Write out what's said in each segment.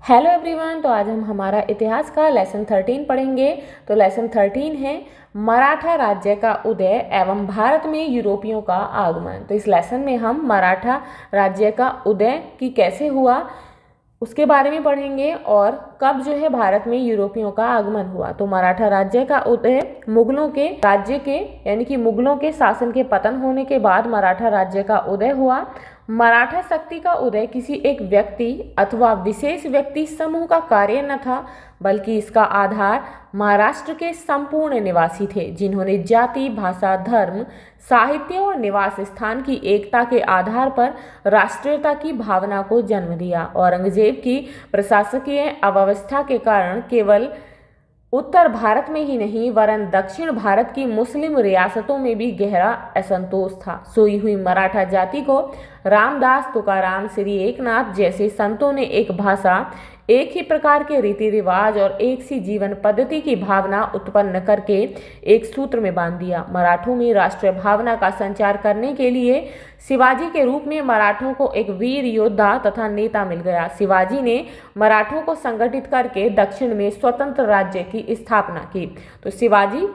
Hello everyone. तो आज हम हमारा इतिहास का लेसन 13 पढ़ेंगे। तो लेसन 13 है मराठा राज्य का उदय एवं भारत में यूरोपियों का आगमन। तो इस लेसन में हम मराठा राज्य का उदय की कैसे हुआ उसके बारे में पढ़ेंगे और कब जो है भारत में यूरोपियों का आगमन हुआ। तो मराठा राज्य का उदय मुगलों के राज्य के यानी कि मुगलों के शासन के पतन होने के बाद मराठा राज्य का उदय हुआ। मराठा शक्ति का उदय किसी एक व्यक्ति अथवा विशेष व्यक्ति समूह का कार्य न था, बल्कि इसका आधार महाराष्ट्र के संपूर्ण निवासी थे, जिन्होंने जाति, भाषा, धर्म, साहित्य और निवास स्थान की एकता के आधार पर राष्ट्रीयता की भावना को जन्म दिया। औरंगजेब की प्रशासकीय अव्यवस्था के कारण केवल उत्तर भारत में ही नहीं वरन दक्षिण भारत की मुस्लिम रियासतों में भी गहरा असंतोष था। सोई हुई मराठा जाति को रामदास, तुकाराम, श्री एकनाथ जैसे संतों ने एक भाषा, एक ही प्रकार के रीति रिवाज और एक सी जीवन पद्धति की भावना उत्पन्न करके एक सूत्र में बांध दिया। मराठों में राष्ट्रीय भावना का संचार करने के लिए शिवाजी के रूप में मराठों को एक वीर योद्धा तथा नेता मिल गया। शिवाजी ने मराठों को संगठित करके दक्षिण में स्वतंत्र राज्य की स्थापना की। तो शिवाजी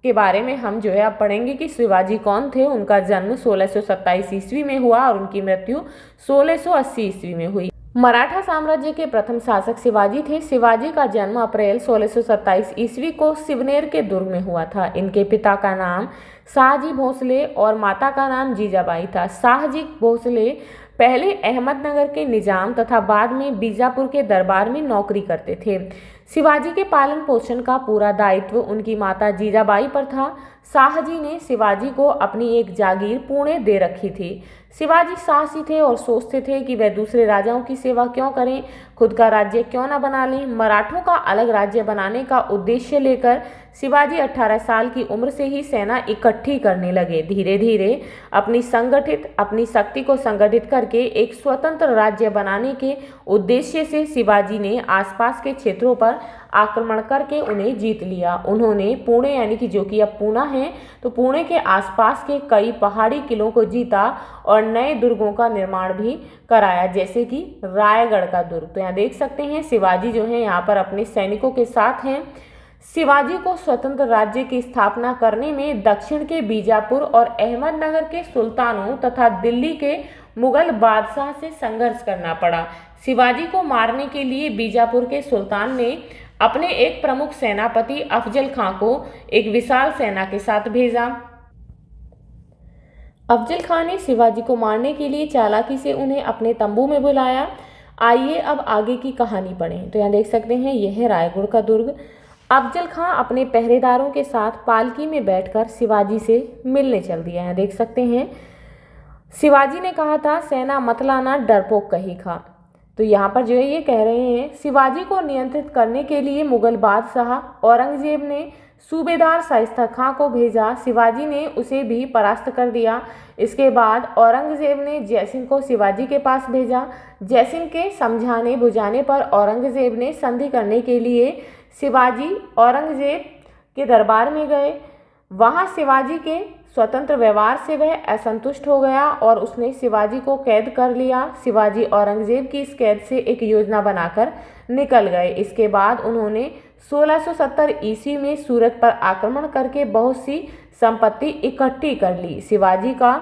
के बारे में हम जो है अब पढ़ेंगे कि शिवाजी कौन थे। उनका जन्म 1627 ईस्वी में हुआ और उनकी मृत्यु 1680 ईस्वी में हुई। मराठा साम्राज्य के प्रथम शासक शिवाजी थे। शिवाजी का जन्म अप्रैल 1627 ईस्वी को शिवनेर के दुर्ग में हुआ था। इनके पिता का नाम शाहजी भोसले और माता का नाम जीजाबाई था। शाहजी भोसले पहले अहमदनगर के निजाम तथा बाद में बीजापुर के दरबार में नौकरी करते थे। शिवाजी के पालन पोषण का पूरा दायित्व उनकी माता जीजाबाई पर था। शाहजी ने शिवाजी को अपनी एक जागीर पुणे दे रखी थी। शिवाजी साहसी थे और सोचते थे कि वह दूसरे राजाओं की सेवा क्यों करें, खुद का राज्य क्यों न बना लें। मराठों का अलग राज्य बनाने का उद्देश्य लेकर शिवाजी 18 साल की उम्र से ही सेना इकट्ठी करने लगे। धीरे धीरे अपनी शक्ति को संगठित करके एक स्वतंत्र राज्य बनाने के उद्देश्य से शिवाजी ने आसपास के क्षेत्रों पर आक्रमण करके उन्हें जीत लिया। उन्होंने पुणे यानी कि जो कि अब पूना है, तो पुणे के आसपास के कई पहाड़ी किलों को जीता और नए दुर्गों का निर्माण भी कराया, जैसे कि रायगढ़ का दुर्ग। तो यहाँ देख सकते हैं शिवाजी जो है यहाँ पर अपने सैनिकों के साथ हैं। शिवाजी को स्वतंत्र राज्य की स्थापना करने में दक्षिण के बीजापुर और अहमदनगर के सुल्तानों तथा दिल्ली के मुगल बादशाह से संघर्ष करना पड़ा। शिवाजी को मारने के लिए बीजापुर के सुल्तान ने अपने एक प्रमुख सेनापति अफजल खां को एक विशाल सेना के साथ भेजा। अफजल खां ने शिवाजी को मारने के लिए चालाकी से उन्हें अपने तंबू में बुलाया। आइए अब आगे की कहानी पढ़ें। तो यहाँ देख सकते हैं यह है रायगढ़ का दुर्ग। अफजल खां अपने पहरेदारों के साथ पालकी में बैठकर शिवाजी से मिलने चल दिया। यहाँ देख सकते हैं शिवाजी ने कहा था, सेना मत लाना, डरपोक कही खा। तो यहाँ पर जो है ये कह रहे हैं शिवाजी को नियंत्रित करने के लिए मुगल बादशाह औरंगजेब ने सूबेदार शाइस्ता खां को भेजा। शिवाजी ने उसे भी परास्त कर दिया। इसके बाद औरंगजेब ने जयसिंह को शिवाजी के पास भेजा। जयसिंह के समझाने बुझाने पर औरंगजेब ने संधि करने के लिए शिवाजी औरंगजेब के दरबार में गए। वहाँ शिवाजी के स्वतंत्र व्यवहार से वह असंतुष्ट हो गया और उसने शिवाजी को कैद कर लिया। शिवाजी औरंगजेब की इस कैद से एक योजना बनाकर निकल गए। इसके बाद उन्होंने 1670 ईस्वी में सूरत पर आक्रमण करके बहुत सी संपत्ति इकट्ठी कर ली। शिवाजी का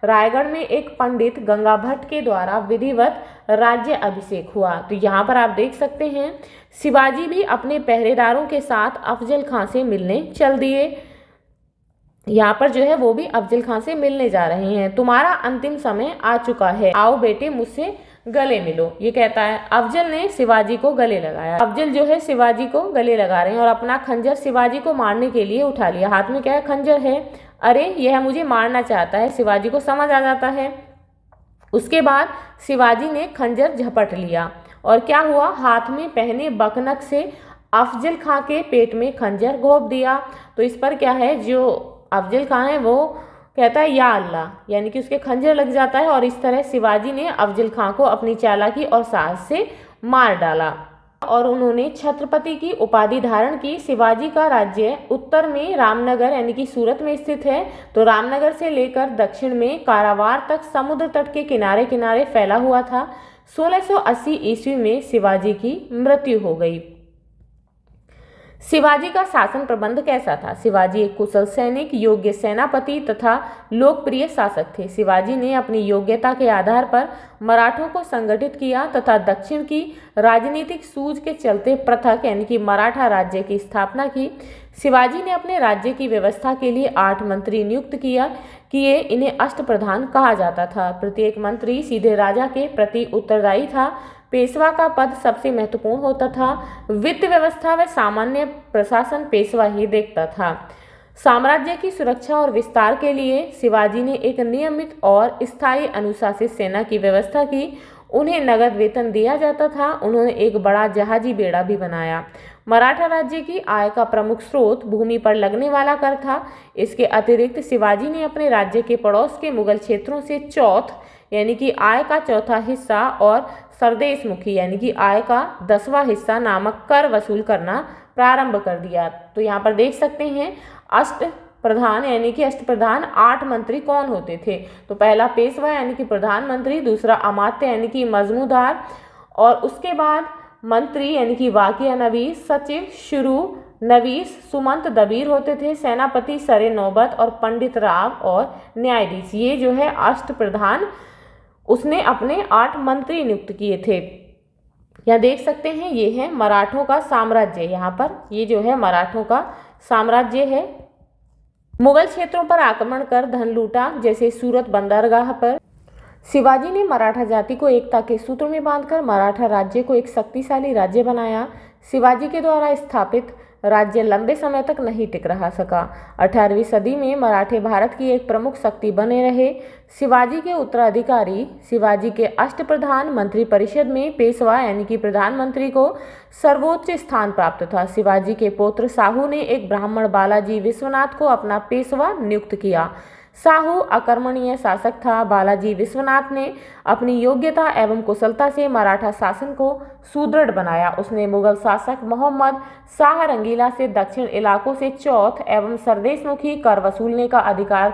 रायगढ़ में एक पंडित गंगा भट्ट के द्वारा विधिवत राज्य अभिषेक हुआ। तो यहाँ पर आप देख सकते हैं शिवाजी भी अपने पहरेदारों के साथ अफजल खां से मिलने चल दिए। यहाँ पर जो है वो भी अफजल खां से मिलने जा रहे हैं। तुम्हारा अंतिम समय आ चुका है, आओ बेटे मुझसे गले मिलो, ये कहता है। अफजल ने शिवाजी को गले लगाया। अफजल जो है शिवाजी को गले लगा रहे हैं और अपना खंजर शिवाजी को मारने के लिए उठा लिया। हाथ में क्या है? खंजर है। अरे यह मुझे मारना चाहता है, शिवाजी को समझ आ जाता है। उसके बाद शिवाजी ने खंजर झपट लिया और क्या हुआ, हाथ में पहने बकनक से अफजल खां के पेट में खंजर घोंप दिया। तो इस पर क्या है, जो अफजल खां है वो कहता है या अल्लाह, यानी कि उसके खंजर लग जाता है और इस तरह शिवाजी ने अफजल खां को अपनी चालाकी और साहस से मार डाला और उन्होंने छत्रपति की उपाधि धारण की। शिवाजी का राज्य उत्तर में रामनगर यानी कि सूरत में स्थित है। तो रामनगर से लेकर दक्षिण में कारावार तक समुद्र तट के किनारे किनारे फैला हुआ था। 1680 ईस्वी में शिवाजी की मृत्यु हो गई। शिवाजी का शासन प्रबंध कैसा था? शिवाजी एक कुशल सैनिक, योग्य सेनापति तथा लोकप्रिय शासक थे। शिवाजी ने अपनी योग्यता के आधार पर मराठों को संगठित किया तथा दक्षिण की राजनीतिक सूझ के चलते पृथक यानी कि मराठा राज्य की स्थापना की। शिवाजी ने अपने राज्य की व्यवस्था के लिए 8 मंत्री नियुक्त किए। इन्हें अष्टप्रधान कहा जाता था। प्रत्येक मंत्री सीधे राजा के प्रति उत्तरदायी था। पेशवा का पद सबसे महत्वपूर्ण होता था। वित्त व्यवस्था व सामान्य प्रशासन पेशवा ही देखता था। साम्राज्य की सुरक्षा और विस्तार के लिए शिवाजी ने एक नियमित और स्थायी अनुशासित सेना की व्यवस्था की। उन्हें नगद वेतन दिया जाता था। उन्होंने एक बड़ा जहाजी बेड़ा भी बनाया। मराठा राज्य की आय का प्रमुख स्रोत भूमि पर लगने वाला कर था। इसके अतिरिक्त शिवाजी ने अपने राज्य के पड़ोस के मुगल क्षेत्रों से चौथ यानी कि आय का चौथा हिस्सा और सरदेशमुखी यानी कि आय का 10वां हिस्सा नामक कर वसूल करना प्रारंभ कर दिया। तो यहाँ पर देख सकते हैं अष्टप्रधान यानी कि अष्टप्रधान 8 मंत्री कौन होते थे? तो पहला पेशवा यानी कि प्रधानमंत्री, दूसरा अमात्य यानी कि मजमूदार, और उसके बाद मंत्री यानी कि वाकिया नवीस, सचिव शुरू नवीस, सुमंत दबीर होते थे, सेनापति सरे नौबत और पंडित राव और न्यायाधीश। ये जो है अष्टप्रधान उसने अपने 8 मंत्री नियुक्त किए थे। यहाँ देख सकते हैं ये है मराठों का साम्राज्य। यहाँ पर ये जो है मराठों का साम्राज्य है। मुगल क्षेत्रों पर आक्रमण कर धन लूटा, जैसे सूरत बंदरगाह पर। शिवाजी ने मराठा जाति को एकता के सूत्र में बांधकर मराठा राज्य को एक शक्तिशाली राज्य बनाया। शिवाजी के द्वारा स्थापित राज्य लंबे समय तक नहीं टिक रहा सका। 18वीं सदी में मराठे भारत की एक प्रमुख शक्ति बने रहे। शिवाजी के उत्तराधिकारी शिवाजी के अष्टप्रधान मंत्रिपरिषद में पेशवा यानी कि प्रधानमंत्री को सर्वोच्च स्थान प्राप्त था। शिवाजी के पुत्र साहू ने एक ब्राह्मण बालाजी विश्वनाथ को अपना पेशवा नियुक्त किया। साहू अकर्मणीय शासक था। बालाजी विश्वनाथ ने अपनी योग्यता एवं कुशलता से मराठा शासन को सुदृढ़ बनाया। उसने मुगल शासक मोहम्मद शाह रंगीला से दक्षिण इलाकों से चौथ एवं सरदेशमुखी कर वसूलने का अधिकार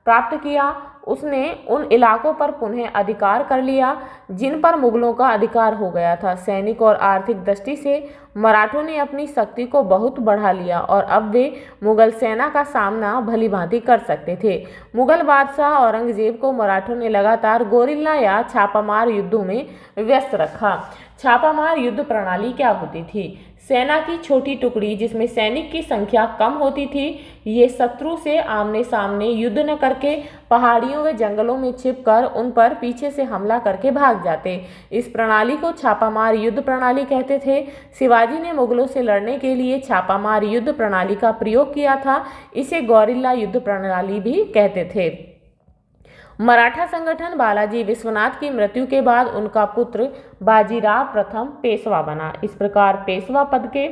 प्राप्त किया। उसने उन इलाकों पर पुनः अधिकार कर लिया जिन पर मुगलों का अधिकार हो गया था। सैनिक और आर्थिक दृष्टि से मराठों ने अपनी शक्ति को बहुत बढ़ा लिया और अब वे मुगल सेना का सामना भली भांति कर सकते थे। मुगल बादशाह औरंगजेब को मराठों ने लगातार गोरिल्ला या छापामार युद्धों में व्यस्त रखा। छापामार युद्ध प्रणाली क्या होती थी? सेना की छोटी टुकड़ी जिसमें सैनिक की संख्या कम होती थी, ये शत्रु से आमने सामने युद्ध न करके पहाड़ियों व जंगलों में छिपकर उन पर पीछे से हमला करके भाग जाते। इस प्रणाली को छापामार युद्ध प्रणाली कहते थे। शिवाजी ने मुगलों से लड़ने के लिए छापामार युद्ध प्रणाली का प्रयोग किया था। इसे गोरिल्ला युद्ध प्रणाली भी कहते थे। मराठा संगठन बालाजी विश्वनाथ की मृत्यु के बाद उनका पुत्र बाजीराव प्रथम पेशवा बना। इस प्रकार पेशवा पद के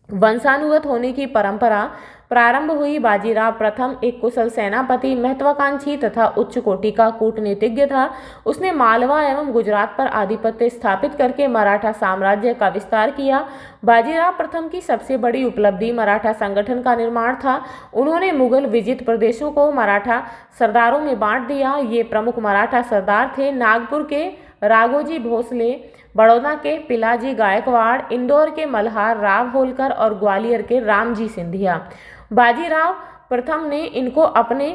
वंशानुगत होने की परंपरा प्रारंभ हुई। बाजीराव प्रथम एक कुशल सेनापति, महत्वाकांक्षी तथा उच्च कोटि का कूटनीतिज्ञ था। उसने मालवा एवं गुजरात पर आधिपत्य स्थापित करके मराठा साम्राज्य का विस्तार किया। बाजीराव प्रथम की सबसे बड़ी उपलब्धि मराठा संगठन का निर्माण था। उन्होंने मुगल विजित प्रदेशों को मराठा सरदारों में बांट दिया। ये प्रमुख मराठा सरदार थे नागपुर के राघोजी भोसले, बड़ौदा के पिलाजी गायकवाड़, इंदौर के मल्हार राव होलकर और ग्वालियर के रामजी सिंधिया। बाजीराव प्रथम ने इनको अपने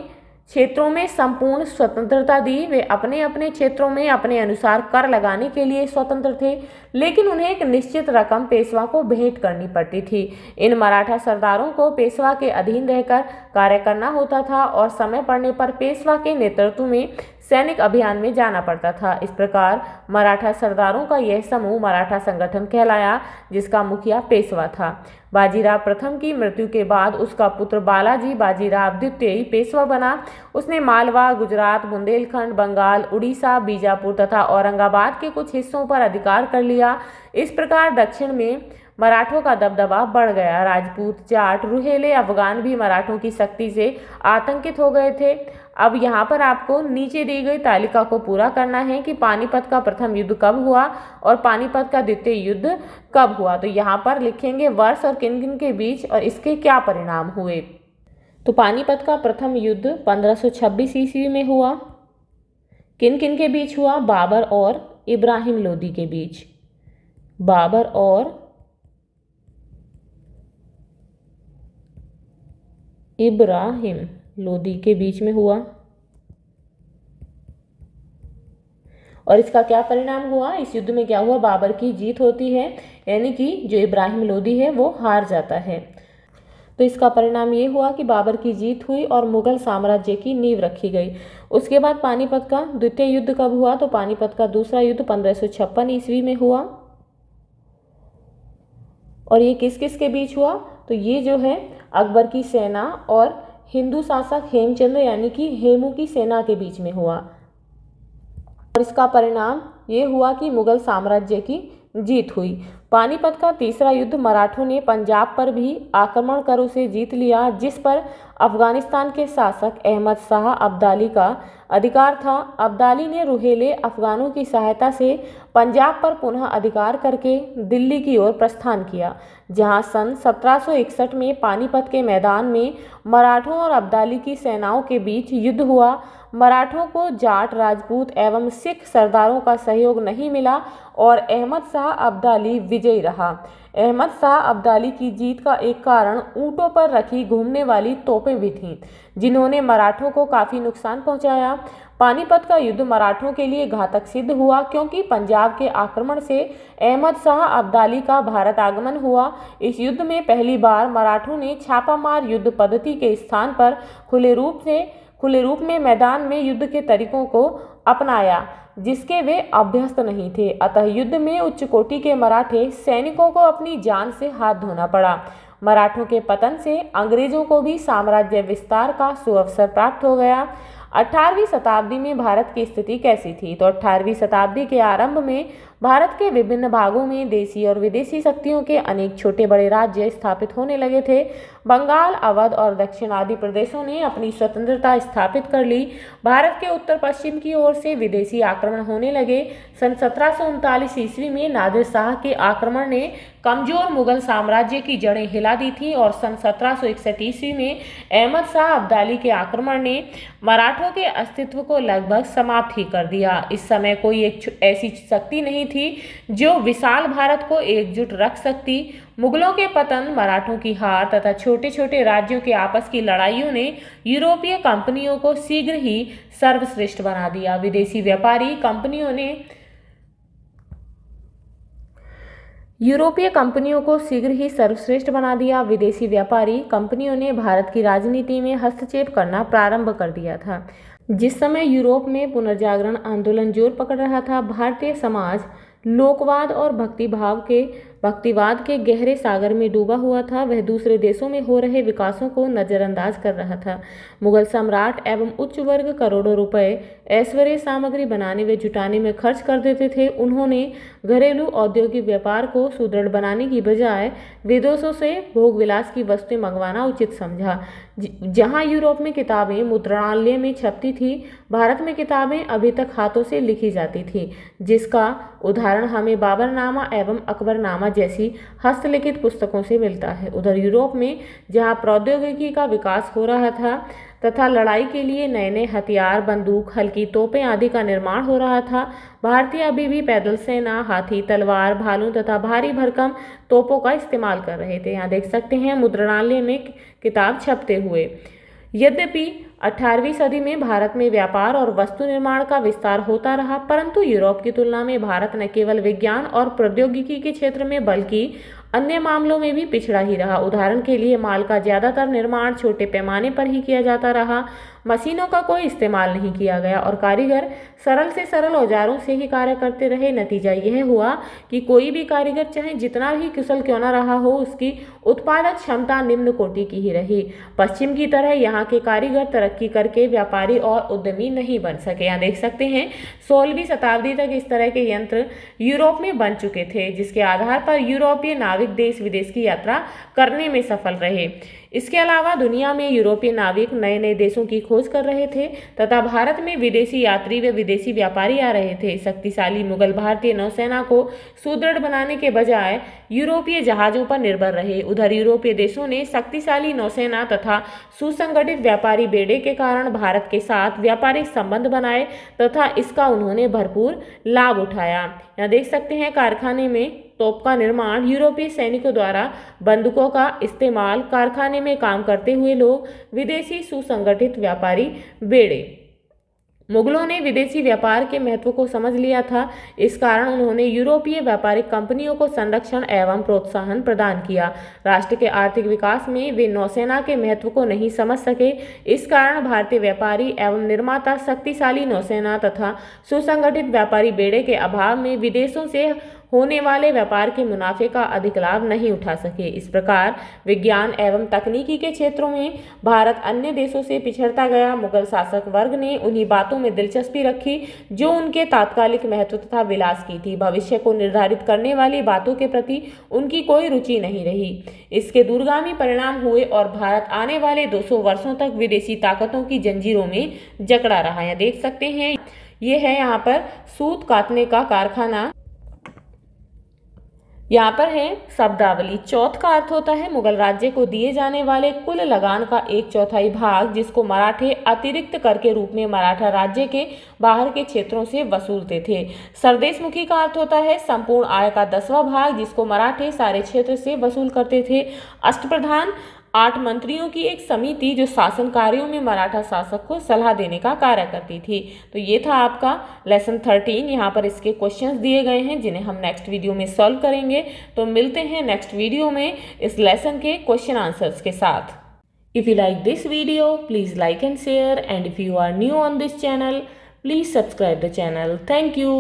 क्षेत्रों में संपूर्ण स्वतंत्रता दी। वे अपने अपने क्षेत्रों में अपने अनुसार कर लगाने के लिए स्वतंत्र थे, लेकिन उन्हें एक निश्चित रकम पेशवा को भेंट करनी पड़ती थी। इन मराठा सरदारों को पेशवा के अधीन रहकर कार्य करना होता था और समय पड़ने पर पेशवा के नेतृत्व में सैनिक अभियान में जाना पड़ता था। इस प्रकार मराठा सरदारों का यह समूह मराठा संगठन कहलाया, जिसका मुखिया पेशवा था। बाजीराव प्रथम की मृत्यु के बाद उसका पुत्र बालाजी बाजीराव द्वितीय पेशवा बना। उसने मालवा, गुजरात, बुंदेलखंड, बंगाल, उड़ीसा, बीजापुर तथा औरंगाबाद के कुछ हिस्सों पर अधिकार कर लिया। इस प्रकार दक्षिण में मराठों का दबदबा बढ़ गया। राजपूत, जाट, रुहेले, अफगान भी मराठों की शक्ति से आतंकित हो गए थे। अब यहाँ पर आपको नीचे दी गई तालिका को पूरा करना है कि पानीपत का प्रथम युद्ध कब हुआ और पानीपत का द्वितीय युद्ध कब हुआ। तो यहाँ पर लिखेंगे वर्ष और किन किन के बीच और इसके क्या परिणाम हुए। तो पानीपत का प्रथम युद्ध 1526 ईस्वी में हुआ। किन किन के बीच हुआ? बाबर और इब्राहिम लोदी के बीच। बाबर और इब्राहिम लोदी के बीच में हुआ। और इसका क्या परिणाम हुआ? इस युद्ध में क्या हुआ? बाबर की जीत होती है, यानी कि जो इब्राहिम लोदी है वो हार जाता है। तो इसका परिणाम ये हुआ कि बाबर की जीत हुई और मुगल साम्राज्य की नींव रखी गई। उसके बाद पानीपत का द्वितीय युद्ध कब हुआ? तो पानीपत का दूसरा युद्ध 1556 ईस्वी में हुआ। और ये किस किस के बीच हुआ? तो ये जो है अकबर की सेना और हिंदू शासक हेमचंद्र यानी कि हेमू की सेना के बीच में हुआ। और इसका परिणाम ये हुआ कि मुगल साम्राज्य की जीत हुई। पानीपत का तीसरा युद्ध मराठों ने पंजाब पर भी आक्रमण कर उसे जीत लिया, जिस पर अफगानिस्तान के शासक अहमद शाह अब्दाली का अधिकार था। अब्दाली ने रुहेले अफगानों की सहायता से पंजाब पर पुनः अधिकार करके दिल्ली की ओर प्रस्थान किया, जहां सन 1761 में पानीपत के मैदान में मराठों और अब्दाली की सेनाओं के बीच युद्ध हुआ। मराठों को जाट, राजपूत एवं सिख सरदारों का सहयोग नहीं मिला और अहमद शाह अब्दाली विजयी रहा। अहमद शाह अब्दाली की जीत का एक कारण ऊंटों पर रखी घूमने वाली तोपें भी थीं, जिन्होंने मराठों को काफ़ी नुकसान पहुंचाया। पानीपत का युद्ध मराठों के लिए घातक सिद्ध हुआ, क्योंकि पंजाब के आक्रमण से अहमद शाह अब्दाली का भारत आगमन हुआ। इस युद्ध में पहली बार मराठों ने छापामार युद्ध पद्धति के स्थान पर खुले रूप में मैदान में युद्ध के तरीकों को अपनाया, जिसके वे अभ्यस्त नहीं थे। अतः युद्ध में उच्च कोटि के मराठे सैनिकों को अपनी जान से हाथ धोना पड़ा। मराठों के पतन से अंग्रेजों को भी साम्राज्य विस्तार का सुअवसर प्राप्त हो गया। 18वीं शताब्दी में भारत की स्थिति कैसी थी? तो 18वीं शताब्दी के आरंभ में भारत के विभिन्न भागों में देशी और विदेशी शक्तियों के अनेक छोटे बड़े राज्य स्थापित होने लगे थे। बंगाल, अवध और दक्षिण आदि प्रदेशों ने अपनी स्वतंत्रता स्थापित कर ली। भारत के उत्तर पश्चिम की ओर से विदेशी आक्रमण होने लगे। सन 1739 ईस्वी में नादिर शाह के आक्रमण ने कमजोर मुगल साम्राज्य की जड़ें हिला दी थी और सन 1761 ईस्वी में अहमद शाह अब्दाली के आक्रमण ने मराठों के अस्तित्व को लगभग समाप्त ही कर दिया। इस समय कोई एक ऐसी शक्ति नहीं थी जो विशाल भारत को एकजुट रख सकती। मुगलों के पतन, मराठों की हार तथा छोटे छोटे राज्यों के आपस की लड़ाइयों ने यूरोपीय कंपनियों को शीघ्र ही सर्वश्रेष्ठ बना दिया। विदेशी व्यापारी कंपनियों ने यूरोपीय कंपनियों को शीघ्र ही सर्वश्रेष्ठ बना दिया। विदेशी व्यापारी कंपनियों ने भारत की राजनीति में हस्तक्षेप करना प्रारंभ कर दिया था। जिस समय यूरोप में पुनर्जागरण आंदोलन जोर पकड़ रहा था, भारतीय समाज लोकवाद और भक्तिवाद के गहरे सागर में डूबा हुआ था। वह दूसरे देशों में हो रहे विकासों को नज़रअंदाज कर रहा था। मुगल सम्राट एवं उच्च वर्ग करोड़ों रुपए ऐश्वर्य सामग्री बनाने व जुटाने में खर्च कर देते थे। उन्होंने घरेलू औद्योगिक व्यापार को सुदृढ़ बनाने की बजाय विदेशों से भोगविलास की वस्तुएं मंगवाना उचित समझा। जहां यूरोप में किताबें मुद्रणालय में छपती थी, भारत में किताबें अभी तक हाथों से लिखी जाती थी, जिसका उदाहरण हमें बाबरनामा एवं अकबरनामा जैसी हस्तलिखित पुस्तकों से मिलता है। उधर यूरोप में जहां प्रौद्योगिकी का विकास हो रहा था तथा लड़ाई के लिए नए नए हथियार, बंदूक, हल्की तोपें आदि का निर्माण हो रहा था, भारतीय अभी भी पैदल सेना, हाथी, तलवार, भालू तथा भारी भरकम तोपों का इस्तेमाल कर रहे थे। यहाँ देख सकते हैं मुद्रणालय में किताब छपते हुए। यद्यपि 18वीं सदी में भारत में व्यापार और वस्तु निर्माण का विस्तार होता रहा, परंतु यूरोप की तुलना में भारत न केवल विज्ञान और प्रौद्योगिकी के क्षेत्र में बल्कि अन्य मामलों में भी पिछड़ा ही रहा। उदाहरण के लिए माल का ज़्यादातर निर्माण छोटे पैमाने पर ही किया जाता रहा, मशीनों का कोई इस्तेमाल नहीं किया गया और कारीगर सरल से सरल औजारों से ही कार्य करते रहे। नतीजा यह हुआ कि कोई भी कारीगर चाहे जितना भी कुशल क्यों न रहा हो, उसकी उत्पादक क्षमता निम्न कोटि की ही रही। पश्चिम की तरह यहाँ के कारीगर तरक्की करके व्यापारी और उद्यमी नहीं बन सके। यहाँ देख सकते हैं 16वीं शताब्दी तक इस तरह के यंत्र यूरोप में बन चुके थे, जिसके आधार पर यूरोपीय नाविक देश विदेश की यात्रा करने में सफल रहे। इसके अलावा दुनिया में यूरोपीय नाविक नए नए देशों की खोज कर रहे थे तथा भारत में विदेशी यात्री व विदेशी व्यापारी आ रहे थे। शक्तिशाली मुगल भारतीय नौसेना को सुदृढ़ बनाने के बजाय यूरोपीय जहाजों पर निर्भर रहे। उधर यूरोपीय देशों ने शक्तिशाली नौसेना तथा सुसंगठित व्यापारी बेड़े के कारण भारत के साथ व्यापारिक संबंध बनाए तथा इसका उन्होंने भरपूर लाभ उठाया। यहाँ देख सकते हैं कारखाने में तोप का निर्माण, यूरोपीय सैनिकों द्वारा बंदूकों का इस्तेमाल, कारखाने में काम करते हुए लोग, विदेशी सुसंगठित व्यापारी बेड़े। मुगलों ने विदेशी व्यापार के महत्व को समझ लिया था, इस कारण उन्होंने यूरोपीय व्यापारिक कंपनियों को संरक्षण एवं प्रोत्साहन प्रदान किया। राष्ट्र के आर्थिक विकास में वे नौसेना के महत्व को नहीं समझ सके, इस कारण भारतीय व्यापारी एवं निर्माता शक्तिशाली नौसेना तथा सुसंगठित व्यापारी बेड़े के अभाव में विदेशों से होने वाले व्यापार के मुनाफे का अधिक लाभ नहीं उठा सके। इस प्रकार विज्ञान एवं तकनीकी के क्षेत्रों में भारत अन्य देशों से पिछड़ता गया। मुगल शासक वर्ग ने उन्हीं बातों में दिलचस्पी रखी जो उनके तात्कालिक महत्व तथा विलास की थी। भविष्य को निर्धारित करने वाली बातों के प्रति उनकी कोई रुचि नहीं रही। इसके दूरगामी परिणाम हुए और भारत आने वाले 200 वर्षों तक विदेशी ताकतों की जंजीरों में जकड़ा रहा। यहाँ देख सकते हैं, ये है यहाँ पर सूत काटने का कारखाना। यहाँ पर है शब्दावली। चौथ का अर्थ होता है मुगल राज्य को दिए जाने वाले कुल लगान का 1/4 भाग, जिसको मराठे अतिरिक्त कर के रूप में मराठा राज्य के बाहर के क्षेत्रों से वसूलते थे। सरदेशमुखी का अर्थ होता है संपूर्ण आय का 10वां भाग, जिसको मराठे सारे क्षेत्र से वसूल करते थे। अष्टप्रधान 8 मंत्रियों की एक समिति जो शासन कार्यों में मराठा शासक को सलाह देने का कार्य करती थी। तो ये था आपका लेसन 13। यहाँ पर इसके क्वेश्चंस दिए गए हैं जिन्हें हम नेक्स्ट वीडियो में सॉल्व करेंगे। तो मिलते हैं नेक्स्ट वीडियो में इस लेसन के क्वेश्चन आंसर्स के साथ। If you like this video please like and share, and if you are new on this channel please subscribe the channel. Thank you.